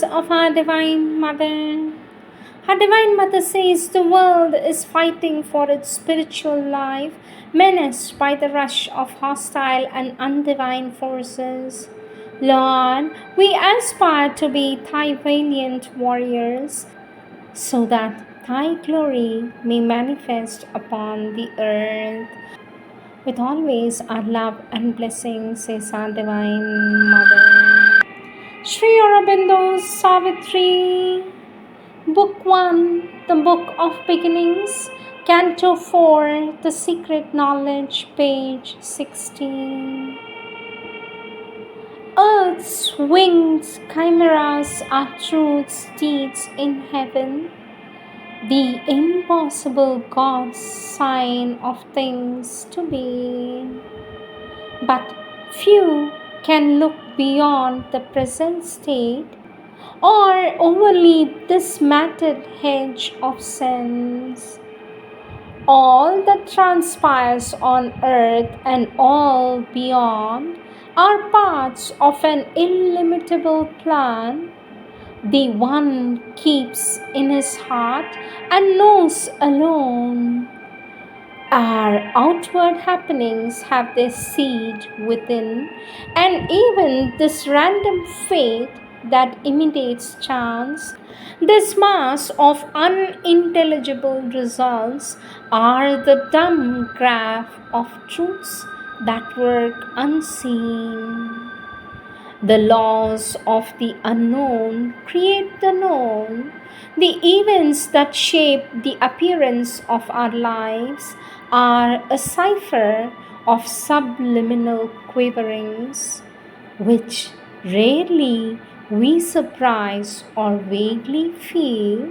words of our Divine Mother. Our Divine Mother says the world is fighting for its spiritual life, menaced by the rush of hostile and undivine forces. Lord, we aspire to be Thy valiant warriors, so that Thy glory may manifest upon the earth. With always our love and blessings, says our Divine Mother. Sri Aurobindo's Savitri, Book 1, The Book of Beginnings, Canto 4, The Secret Knowledge, page 16. Earth's winged chimeras are truth's deeds in heaven, the impossible God's sign of things to be. But few can look beyond the present state or overleap this matted hedge of sense. All that transpires on earth and all beyond are parts of an illimitable plan the one keeps in his heart and knows alone. Our outward happenings have their seed within, and even this random fate that imitates chance, this mass of unintelligible results, are the dumb graph of truths that work unseen. The laws of the unknown create the known. The events that shape the appearance of our lives are a cipher of subliminal quiverings, which rarely we surprise or vaguely feel,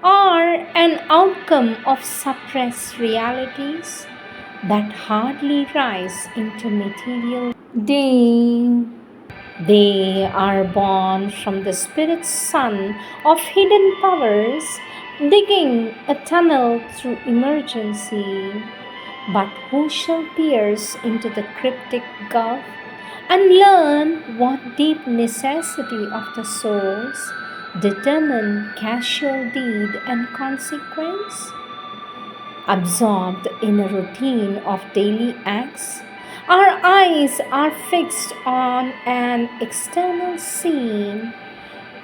are an outcome of suppressed realities that hardly rise into material day. They are born from the spirit sun of hidden powers, digging a tunnel through emergency. But who shall pierce into the cryptic gulf and learn what deep necessity of the souls determine casual deed and consequence? Absorbed in a routine of daily acts, our eyes are fixed on an external scene.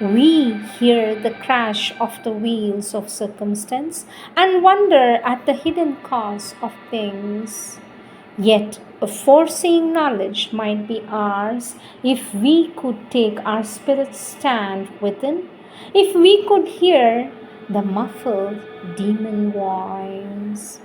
We hear the crash of the wheels of circumstance and wonder at the hidden cause of things. Yet a foreseeing knowledge might be ours if we could take our spirit stand within, if we could hear the muffled demon voice.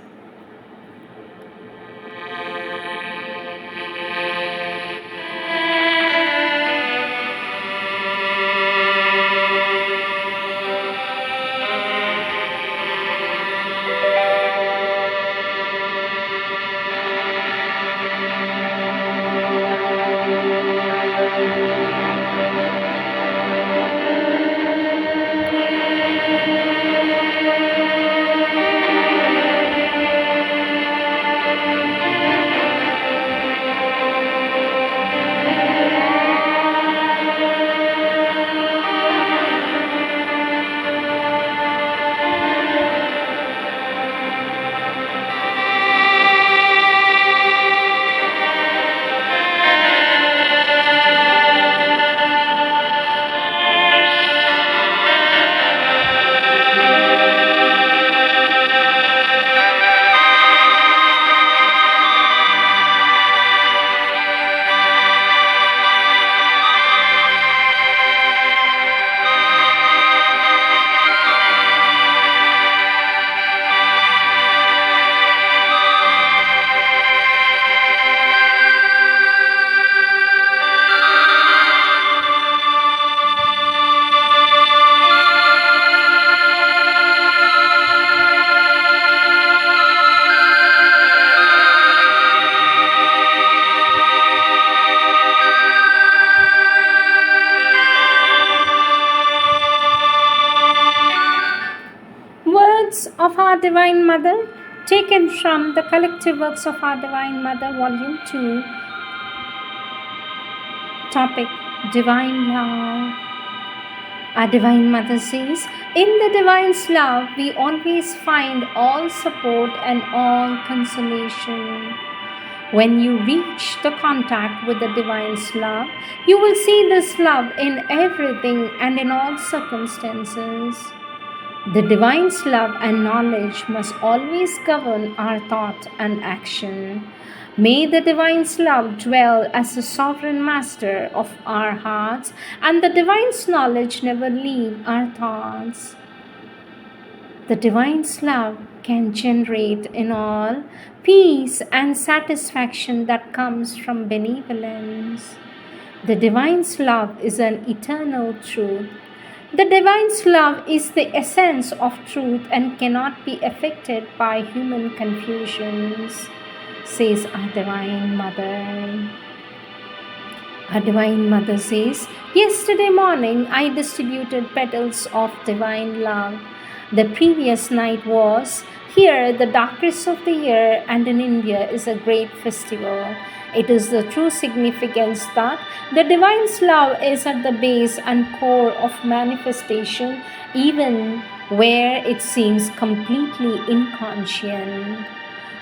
Words of our Divine Mother, taken from the Collective Works of our Divine Mother, Volume 2, topic Divine Love. Our Divine Mother says, in the Divine's love, we always find all support and all consolation. When you reach the contact with the Divine's love, you will see this love in everything and in all circumstances. The Divine's love and knowledge must always govern our thought and action. May the Divine's love dwell as the sovereign master of our hearts, and the Divine's knowledge never leave our thoughts. The Divine's love can generate in all peace and satisfaction that comes from benevolence. The Divine's love is an eternal truth. The Divine's love is the essence of truth and cannot be affected by human confusions, says our Divine Mother. Our Divine Mother says, yesterday morning I distributed petals of Divine love. The previous night was here the darkest of the year, and in India is a great festival. It is the true significance that the Divine's love is at the base and core of manifestation, even where it seems completely inconscient.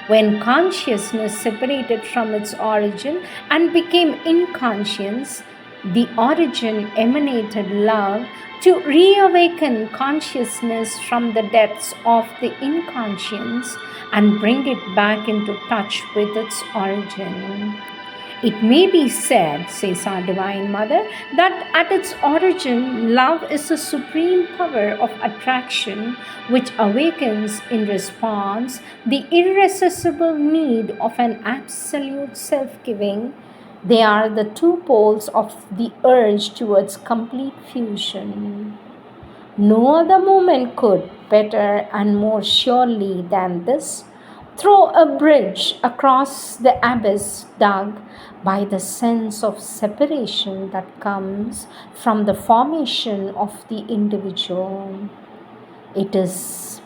When consciousness separated from its origin and became inconscience, the origin emanated love to reawaken consciousness from the depths of the inconscience and bring it back into touch with its origin. It may be said, says our Divine Mother, that at its origin, love is the supreme power of attraction which awakens in response the irresistible need of an absolute self-giving. They are the two poles of the urge towards complete fusion. No other movement could, better and more surely than this, throw a bridge across the abyss dug by the sense of separation that comes from the formation of the individual. It is,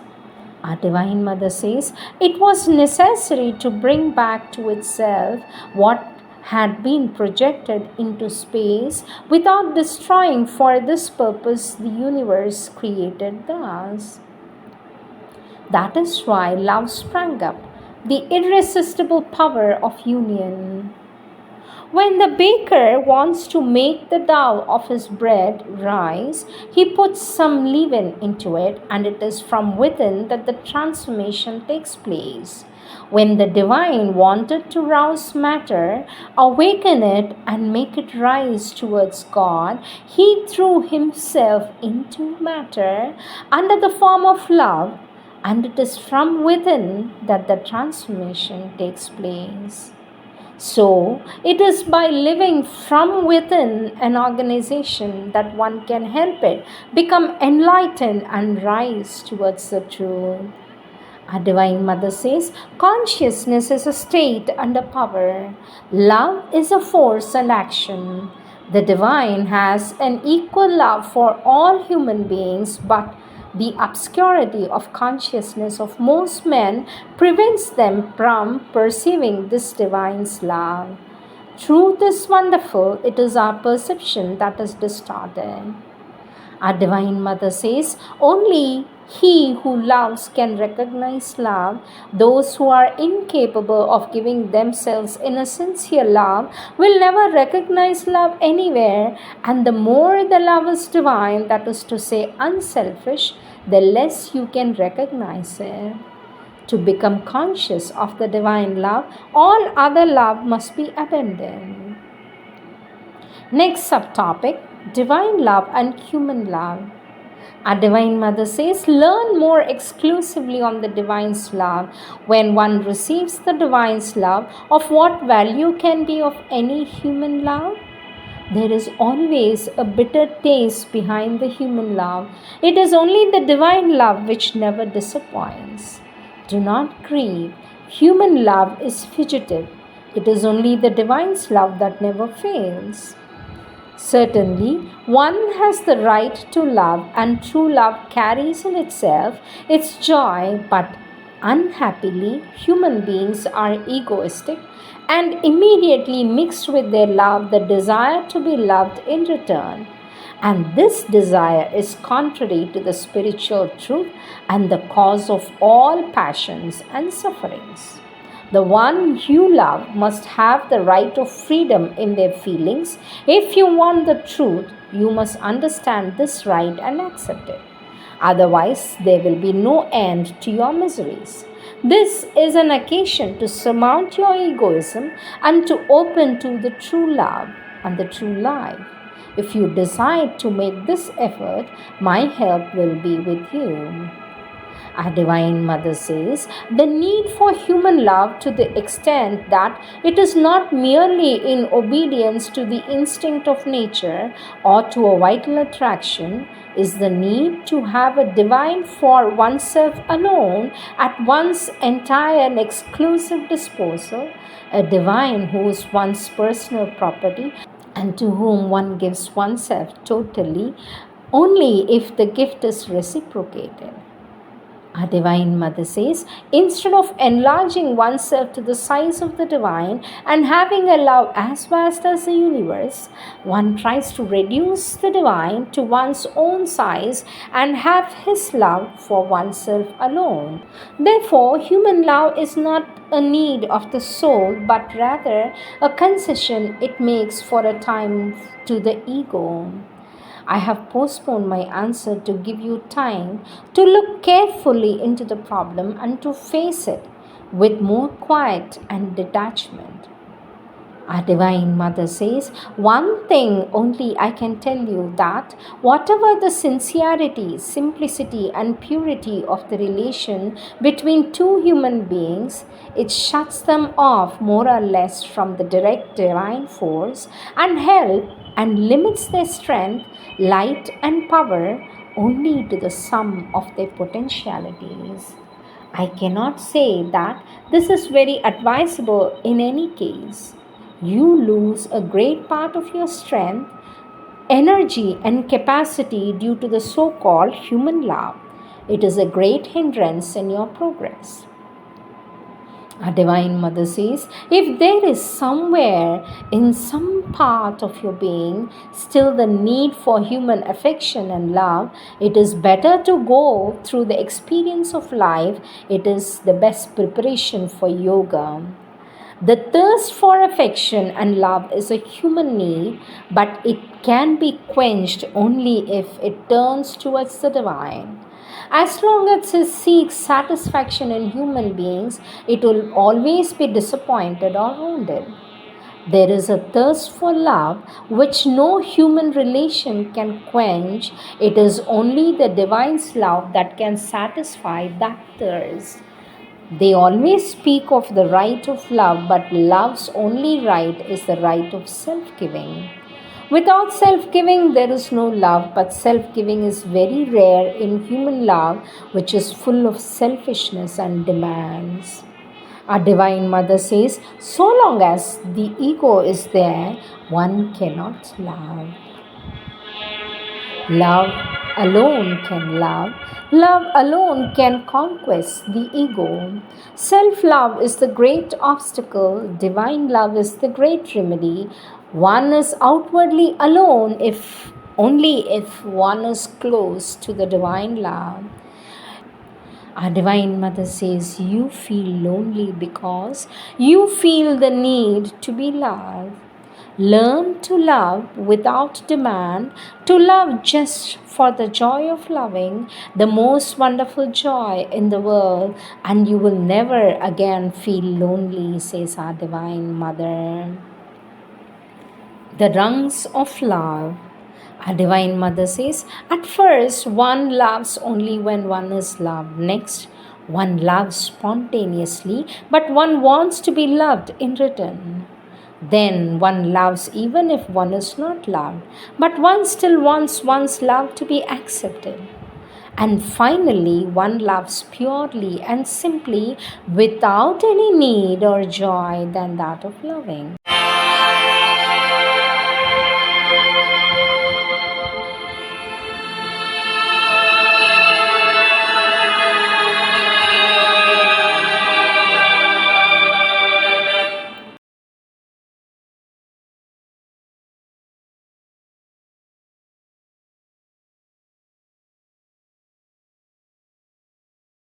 our Divine Mother says, it was necessary to bring back to itself what had been projected into space without destroying for this purpose the universe created thus. That is why love sprang up, the irresistible power of union. When the baker wants to make the dough of his bread rise, he puts some leaven into it, and it is from within that the transformation takes place. When the Divine wanted to rouse matter, awaken it, and make it rise towards God, he threw himself into matter under the form of love, and it is from within that the transformation takes place. So, it is by living from within an organization that one can help it become enlightened and rise towards the truth. Our Divine Mother says, consciousness is a state and a power. Love is a force and action. The Divine has an equal love for all human beings, but the obscurity of consciousness of most men prevents them from perceiving this Divine's love. Truth is wonderful, it is our perception that is distorted. Our Divine Mother says, only he who loves can recognize love. Those who are incapable of giving themselves in a sincere love will never recognize love anywhere. And the more the love is divine, that is to say unselfish, the less you can recognize it. To become conscious of the divine love, all other love must be abandoned. Next subtopic, divine love and human love. Our Divine Mother says, learn more exclusively on the Divine's love. When one receives the Divine's love, of what value can be of any human love? There is always a bitter taste behind the human love. It is only the Divine love which never disappoints. Do not grieve. Human love is fugitive. It is only the Divine's love that never fails. Certainly, one has the right to love, and true love carries in itself its joy, but unhappily, human beings are egoistic and immediately mix with their love the desire to be loved in return. And this desire is contrary to the spiritual truth and the cause of all passions and sufferings. The one you love must have the right of freedom in their feelings. If you want the truth, you must understand this right and accept it. Otherwise, there will be no end to your miseries. This is an occasion to surmount your egoism and to open to the true love and the true life. If you decide to make this effort, my help will be with you. Our Divine Mother says, the need for human love to the extent that it is not merely in obedience to the instinct of nature or to a vital attraction is the need to have a divine for oneself alone at one's entire and exclusive disposal, a divine who is one's personal property and to whom one gives oneself totally only if the gift is reciprocated. Our Divine Mother says, instead of enlarging oneself to the size of the divine and having a love as vast as the universe, one tries to reduce the divine to one's own size and have his love for oneself alone. Therefore, human love is not a need of the soul, but rather a concession it makes for a time to the ego. I have postponed my answer to give you time to look carefully into the problem and to face it with more quiet and detachment. Our Divine Mother says, one thing only I can tell you, that whatever the sincerity, simplicity, and purity of the relation between two human beings, it shuts them off more or less from the direct divine force and help and limits their strength, light, and power only to the sum of their potentialities. I cannot say that this is very advisable in any case. You lose a great part of your strength, energy, and capacity due to the so called human love. It is a great hindrance in your progress. Our Divine Mother says, if there is somewhere in some part of your being still the need for human affection and love, it is better to go through the experience of life. It is the best preparation for yoga. The thirst for affection and love is a human need, but it can be quenched only if it turns towards the divine. As long as it seeks satisfaction in human beings, it will always be disappointed or wounded. There is a thirst for love which no human relation can quench. It is only the divine's love that can satisfy that thirst. They always speak of the right of love, but love's only right is the right of self-giving. Without self-giving, there is no love, but self-giving is very rare in human love, which is full of selfishness and demands. Our Divine Mother says, so long as the ego is there, one cannot love. Love alone can love. Love alone can conquest the ego. Self-love is the great obstacle. Divine love is the great remedy. One is outwardly alone if only if one is close to the divine love. Our Divine Mother says, you feel lonely because you feel the need to be loved. Learn to love without demand, to love just for the joy of loving, the most wonderful joy in the world, and you will never again feel lonely, says our Divine Mother. The rungs of love. Our Divine Mother says, at first one loves only when one is loved. Next, one loves spontaneously, but one wants to be loved in return. Then one loves even if one is not loved, but one still wants one's love to be accepted. And finally, one loves purely and simply without any need or joy than that of loving.